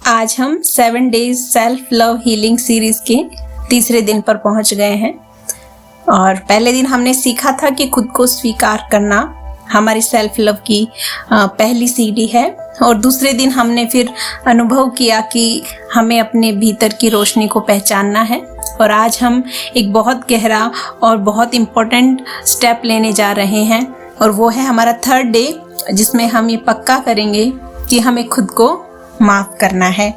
आज हम 7 days self love healing series के तीसरे दिन पर पहुंच गए हैं और पहले दिन हमने सीखा था कि खुद को स्वीकार करना हमारी सेल्फ लव की पहली सीढ़ी है और दूसरे दिन हमने फिर अनुभव किया कि हमें अपने भीतर की रोशनी को पहचानना है और आज हम एक बहुत गहरा और बहुत इम्पोर्टेंट स्टेप लेने जा रहे हैं और वो है हमारा 3rd डे, जिसमें हम ये पक्का करेंगे कि हमें खुद को माफ़ करना है।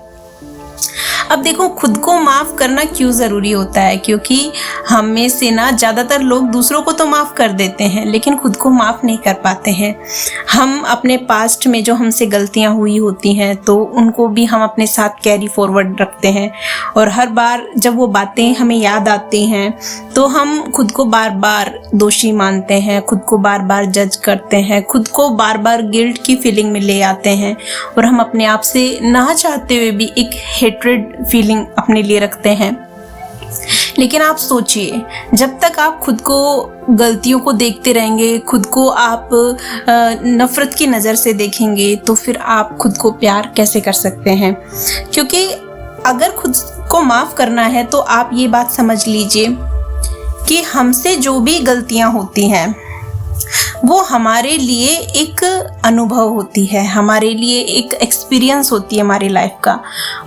अब देखो, खुद को माफ़ करना क्यों ज़रूरी होता है, क्योंकि हम में से ना ज़्यादातर लोग दूसरों को तो माफ़ कर देते हैं लेकिन खुद को माफ़ नहीं कर पाते हैं। हम अपने पास्ट में जो हमसे गलतियां हुई होती हैं तो उनको भी हम अपने साथ कैरी फॉरवर्ड रखते हैं और हर बार जब वो बातें हमें याद आती हैं तो हम खुद को बार बार दोषी मानते हैं, खुद को बार बार जज करते हैं, खुद को बार बार गिल्ट की फीलिंग में ले आते हैं और हम अपने आप से ना चाहते हुए भी एक हेट्रेड फीलिंग अपने लिए रखते हैं। लेकिन आप सोचिए, जब तक आप खुद को गलतियों को देखते रहेंगे, खुद को आप नफरत की नज़र से देखेंगे तो फिर आप खुद को प्यार कैसे कर सकते हैं। क्योंकि अगर खुद को माफ़ करना है तो आप ये बात समझ लीजिए कि हमसे जो भी गलतियां होती हैं वो हमारे लिए एक अनुभव होती है, हमारे लिए एक एक्सपीरियंस होती है हमारी लाइफ का।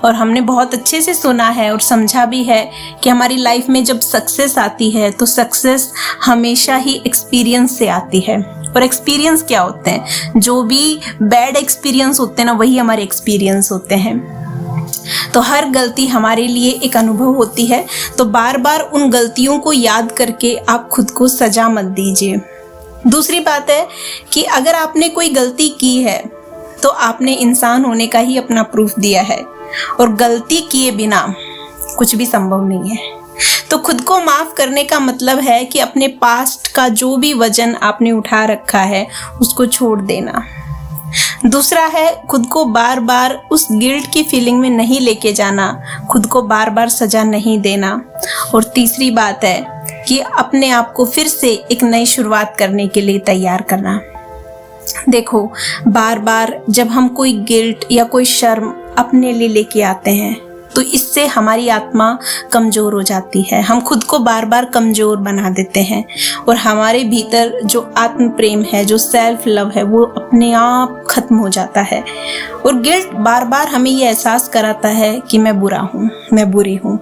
और हमने बहुत अच्छे से सुना है और समझा भी है कि हमारी लाइफ में जब सक्सेस आती है तो सक्सेस हमेशा ही एक्सपीरियंस से आती है। और एक्सपीरियंस क्या होते हैं? जो भी बैड एक्सपीरियंस होते हैं ना, वही हमारे एक्सपीरियंस होते हैं। तो हर गलती हमारे लिए एक अनुभव होती है। तो बार बार उन गलतियों को याद करके आप खुद को सजा मत दीजिए। दूसरी बात है कि अगर आपने कोई गलती की है तो आपने इंसान होने का ही अपना प्रूफ दिया है और गलती किए बिना कुछ भी संभव नहीं है। तो खुद को माफ़ करने का मतलब है कि अपने पास्ट का जो भी वजन आपने उठा रखा है उसको छोड़ देना। दूसरा है, खुद को बार बार उस गिल्ट की फीलिंग में नहीं लेके जाना, खुद को बार बार सजा नहीं देना। और तीसरी बात है कि अपने आप को फिर से एक नई शुरुआत करने के लिए तैयार करना। देखो, बार बार जब हम कोई गिल्ट या कोई शर्म अपने लिए लेके आते हैं तो इससे हमारी आत्मा कमज़ोर हो जाती है। हम खुद को बार बार कमज़ोर बना देते हैं और हमारे भीतर जो आत्म प्रेम है, जो सेल्फ लव है, वो अपने आप ख़त्म हो जाता है। और गिल्ट बार बार हमें ये एहसास कराता है कि मैं बुरा हूँ, मैं बुरी हूँ।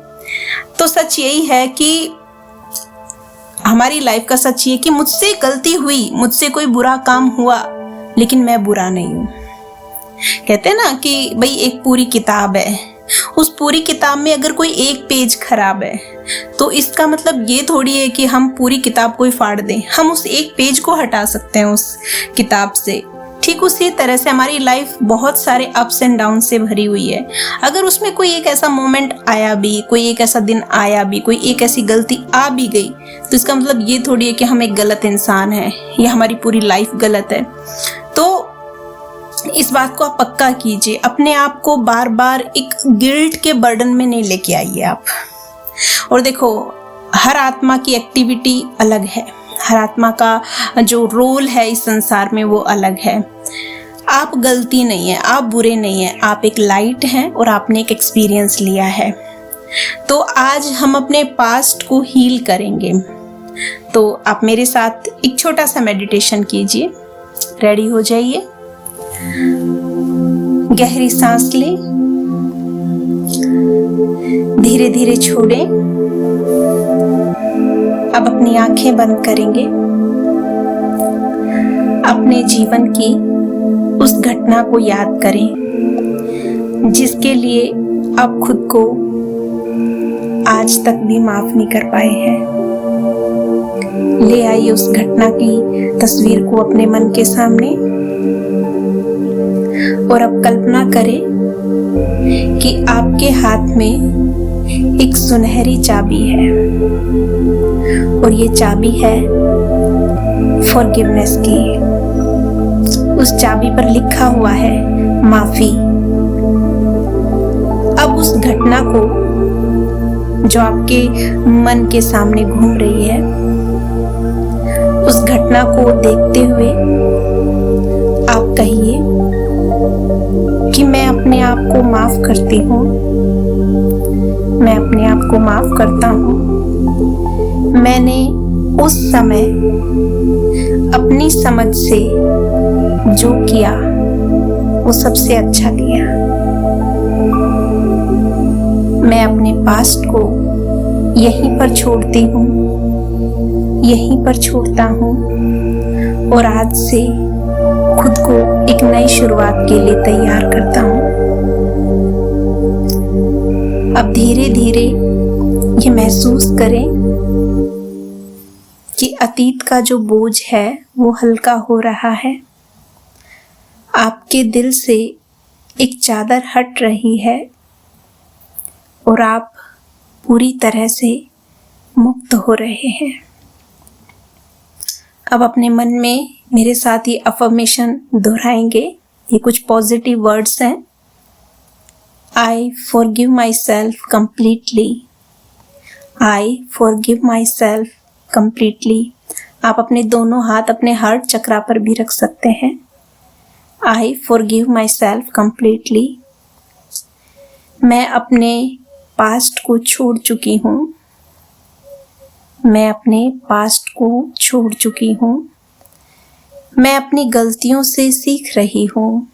तो सच यही है कि हमारी लाइफ का सच ये कि मुझसे गलती हुई, मुझसे कोई बुरा काम हुआ, लेकिन मैं बुरा नहीं हूँ। कहते हैं ना कि भाई एक पूरी किताब है, उस पूरी किताब में अगर कोई एक पेज खराब है तो इसका मतलब ये थोड़ी है कि हम पूरी किताब को ही फाड़ दें। हम उस एक पेज को हटा सकते हैं उस किताब से। ठीक उसी तरह से हमारी लाइफ बहुत सारे अप्स एंड डाउन से भरी हुई है। अगर उसमें कोई एक ऐसा मोमेंट आया भी, कोई एक ऐसा दिन आया भी, कोई एक ऐसी गलती आ भी गई तो इसका मतलब ये थोड़ी है कि हम एक गलत इंसान हैं या हमारी पूरी लाइफ गलत है। तो इस बात को आप पक्का कीजिए, अपने आप को बार बार एक गिल्ट के बर्डन में नहीं लेके आइए आप। और देखो, हर आत्मा की एक्टिविटी अलग है, हर आत्मा का जो रोल है इस संसार में वो अलग है। आप गलती नहीं है, आप बुरे नहीं हैं, आप एक लाइट हैं और आपने एक एक्सपीरियंस लिया है। तो आज हम अपने पास्ट को हील करेंगे। तो आप मेरे साथ एक छोटा सा मेडिटेशन कीजिए। रेडी हो जाइए, गहरी सांस लें, धीरे धीरे छोड़ें। अब अपनी आंखें बंद करेंगे। अपने जीवन की उस घटना को याद करें जिसके लिए आप खुद को आज तक भी माफ नहीं कर पाए हैं। ले आइए उस घटना की तस्वीर को अपने मन के सामने और अब कल्पना करें कि आपके हाथ में एक सुनहरी चाबी है और ये चाबी है फॉरगिवनेस की। उस चाबी पर लिखा हुआ है माफी। अब उस घटना को जो आपके मन के सामने घूम रही है, उस घटना को देखते हुए आप कहिए कि मैं अपने आप को माफ करती हूँ, मैं अपने आप को माफ करता हूँ। मैंने उस समय अपनी समझ से जो किया वो सबसे अच्छा किया। मैं अपने पास्ट को यहीं पर छोड़ती हूँ, यहीं पर छोड़ता हूँ और आज से खुद को एक नई शुरुआत के लिए तैयार करता हूँ। अब धीरे धीरे ये महसूस करें कि अतीत का जो बोझ है वो हल्का हो रहा है। आपके दिल से एक चादर हट रही है और आप पूरी तरह से मुक्त हो रहे हैं। अब अपने मन में मेरे साथ ये अफर्मेशन दोहराएंगे। ये कुछ पॉजिटिव वर्ड्स हैं। I forgive myself completely. I forgive myself completely. आप अपने दोनों हाथ अपने हार्ट चक्रा पर भी रख सकते हैं। I forgive myself completely. मैं अपने पास्ट को छोड़ चुकी हूँ। मैं अपने पास्ट को छोड़ चुकी हूँ। मैं अपनी गलतियों से सीख रही हूँ।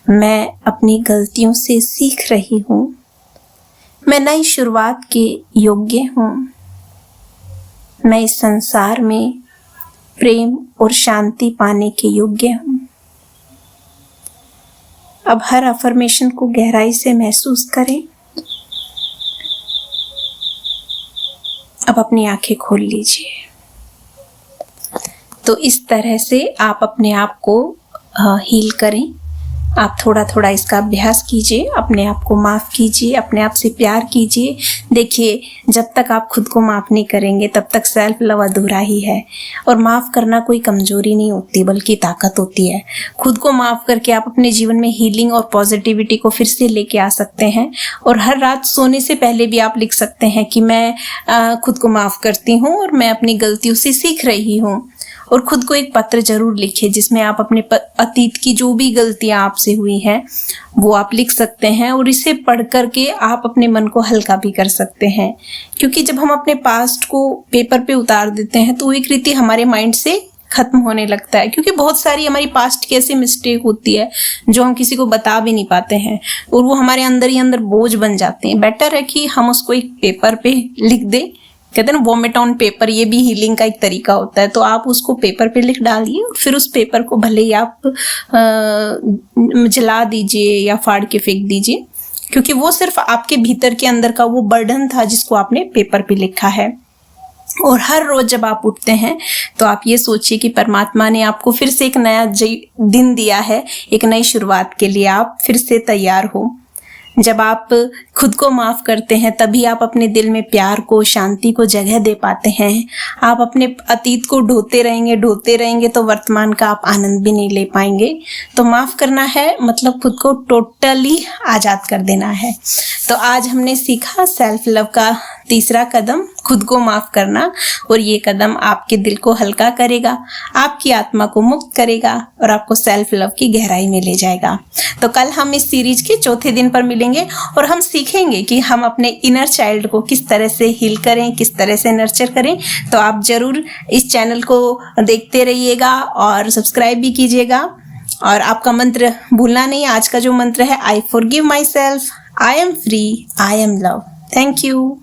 मैं अपनी गलतियों से सीख रही हूँ। मैं नई शुरुआत के योग्य हूँ। मैं इस संसार में प्रेम और शांति पाने के योग्य हूँ। अब हर अफर्मेशन को गहराई से महसूस करें। अब अपनी आंखें खोल लीजिए। तो इस तरह से आप अपने आप को हील करें। आप थोड़ा थोड़ा इसका अभ्यास कीजिए, अपने आप को माफ़ कीजिए, अपने आप से प्यार कीजिए। देखिए, जब तक आप खुद को माफ़ नहीं करेंगे तब तक सेल्फ लव अधूरा ही है। और माफ़ करना कोई कमज़ोरी नहीं होती बल्कि ताकत होती है। खुद को माफ़ करके आप अपने जीवन में हीलिंग और पॉजिटिविटी को फिर से लेके आ सकते हैं। और हर रात सोने से पहले भी आप लिख सकते हैं कि मैं खुद को माफ़ करती हूँ और मैं अपनी गलतियों से सीख रही हूँ। और खुद को एक पत्र जरूर लिखिए जिसमें आप अपने अतीत की जो भी गलतियां आपसे हुई हैं वो आप लिख सकते हैं। और इसे पढ़ करके आप अपने मन को हल्का भी कर सकते हैं, क्योंकि जब हम अपने पास्ट को पेपर पे उतार देते हैं तो एक रीति हमारे माइंड से खत्म होने लगता है। क्योंकि बहुत सारी हमारी पास्ट की ऐसी मिस्टेक होती है जो हम किसी को बता भी नहीं पाते हैं और वो हमारे अंदर ही अंदर बोझ बन जाते हैं। बेटर है कि हम उसको एक पेपर पे लिख दें। कहते हैं ना, वॉमिट ऑन पेपर, ये भी हीलिंग का एक तरीका होता है। तो आप उसको पेपर पे लिख डालिए और फिर उस पेपर को भले ही आप जला दीजिए या फाड़ के फेंक दीजिए, क्योंकि वो सिर्फ आपके भीतर के अंदर का वो बर्डन था जिसको आपने पेपर पे लिखा है। और हर रोज जब आप उठते हैं तो आप ये सोचिए कि परमात्मा ने आपको फिर से एक नया दिन दिया है, एक नई शुरुआत के लिए आप फिर से तैयार हो। जब आप खुद को माफ करते हैं तभी आप अपने दिल में प्यार को, शांति को जगह दे पाते हैं। आप अपने अतीत को ढोते रहेंगे तो वर्तमान का आप आनंद भी नहीं ले पाएंगे। तो माफ करना है मतलब खुद को टोटली आजाद कर देना है। तो आज हमने सीखा सेल्फ लव का तीसरा कदम, खुद को माफ करना। और ये कदम आपके दिल को हल्का करेगा, आपकी आत्मा को मुक्त करेगा और आपको सेल्फ लव की गहराई में ले जाएगा। तो कल हम इस सीरीज के चौथे दिन पर मिलेंगे और हम सीखेंगे कि हम अपने इनर चाइल्ड को किस तरह से हील करें, किस तरह से नर्चर करें। तो आप जरूर इस चैनल को देखते रहिएगा और सब्सक्राइब भी कीजिएगा। और आपका मंत्र भूलना नहीं। आज का जो मंत्र है, I forgive my self, I am free, I am love. Thank you.